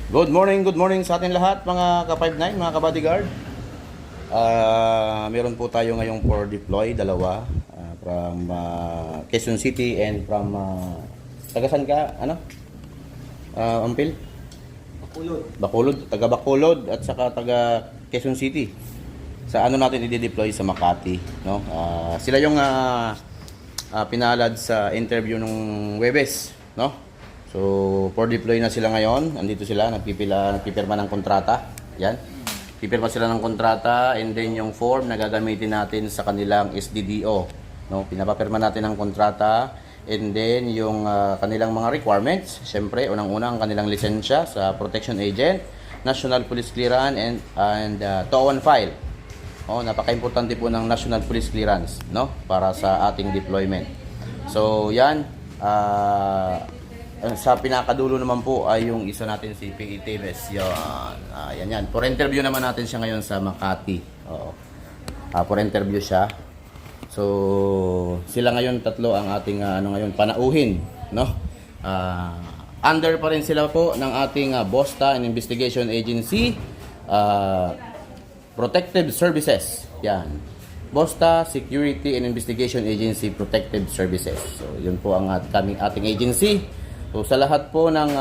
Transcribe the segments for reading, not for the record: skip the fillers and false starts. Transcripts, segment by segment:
Good morning sa atin lahat mga ka-59, mga ka-bodyguard. Meron po tayo ngayong for deploy, dalawa. From Quezon City and from tagasan ka, ano? Ampil? Bacolod, taga Bacolod at saka taga Quezon City. Sa ano natin i-deploy sa Makati, no? Sila yung pinalad sa interview nung Webes, no? So, for deploy na sila ngayon. Andito sila, nagpipirma ng kontrata. Yan. Pipirma sila ng kontrata and then yung form na gagamitin natin sa kanilang SDDO. No? Pinapapirma natin ang kontrata and then yung kanilang mga requirements. Siyempre, unang-una ang kanilang lisensya sa protection agent, national police clearance and TO1 file. Napaka-importante po ng national police clearance, no? Para sa ating deployment. So, yan. Sa pinakadulo naman po ay yung isa natin si P.E. Teves. Yan. For interview naman natin siya ngayon sa Makati. For interview siya. So, sila ngayon tatlo ang ating ngayon panauhin, no? Under pa rin sila po ng ating BOSTA and Investigation Agency, Protective Services. Yan. BOSTA Security and Investigation Agency Protective Services. So, yun po ang ating agency. So, sa lahat po ng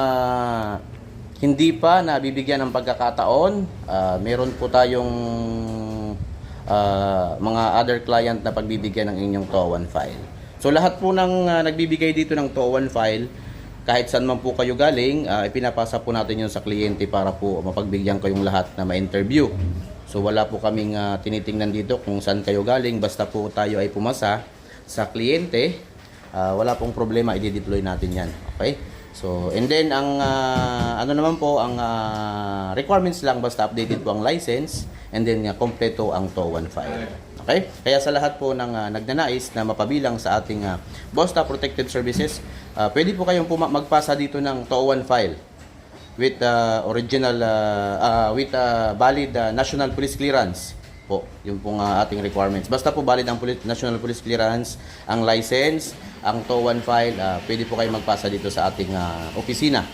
hindi pa nabibigyan ng pagkakataon, meron po tayong mga other client na pagbibigyan ng inyong TO1 file. So, lahat po ng nagbibigay dito ng TO1 file, kahit saan man po kayo galing, ipinapasa po natin yun sa kliyente para po mapagbigyan kayong lahat na ma-interview. So, wala po kaming tinitingnan dito kung saan kayo galing, basta po tayo ay pumasa sa kliyente. Wala pong problema, i-deploy natin yan. Okay? So, and then, ang ano naman po, ang requirements lang, basta updated po ang license, and then, kompleto ang TO1 file. Okay? Kaya sa lahat po ng nagnanais na mapabilang sa ating BOSTA Protected Services, pwede po kayong magpasa dito ng TO1 file with original, with valid national police clearance. Po, yung pong ating requirements. Basta po valid ang national police clearance, ang license, ang TO1 file, pwede po kayo magpasa dito sa ating opisina.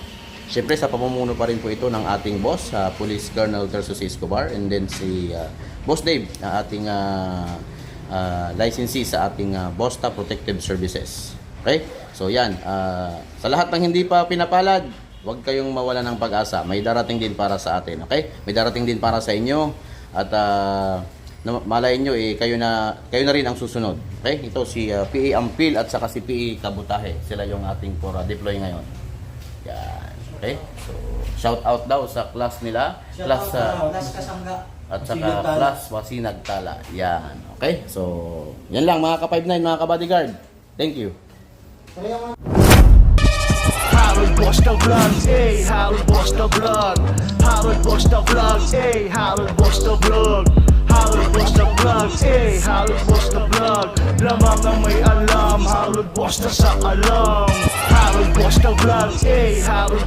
Siyempre, sa pamumuno pa rin po ito ng ating boss, Police Colonel Tersus Escobar, and then si Boss Dave, ating licensee sa ating BOSTA Protective Services. Okay? So, yan. Sa lahat ng hindi pa pinapalad, huwag kayong mawala ng pag-asa. May darating din para sa atin. Okay? May darating din para sa inyo. At malay nyo, kayo na rin ang susunod. Okay? Ito si P.A. Ampil at saka si P.A. Kabutahe. Sila yung ating for deploy ngayon. Yan. Okay? So, shout out daw sa class nila. Class Kasangga. At saka class Wasinag Tala. Yan. Okay? So, yan lang mga ka-59, mga ka-bodyguard. Thank you. Harold Bosta Vlog, Harold Bosta Vlog. Harold Bosta Vlog, Harold Bosta Vlog. Harold Bosta Vlog, Harold Bosta Vlog. Lamang ang may alam, Harold Bosta sa alam. Harold Bosta Vlog, Harold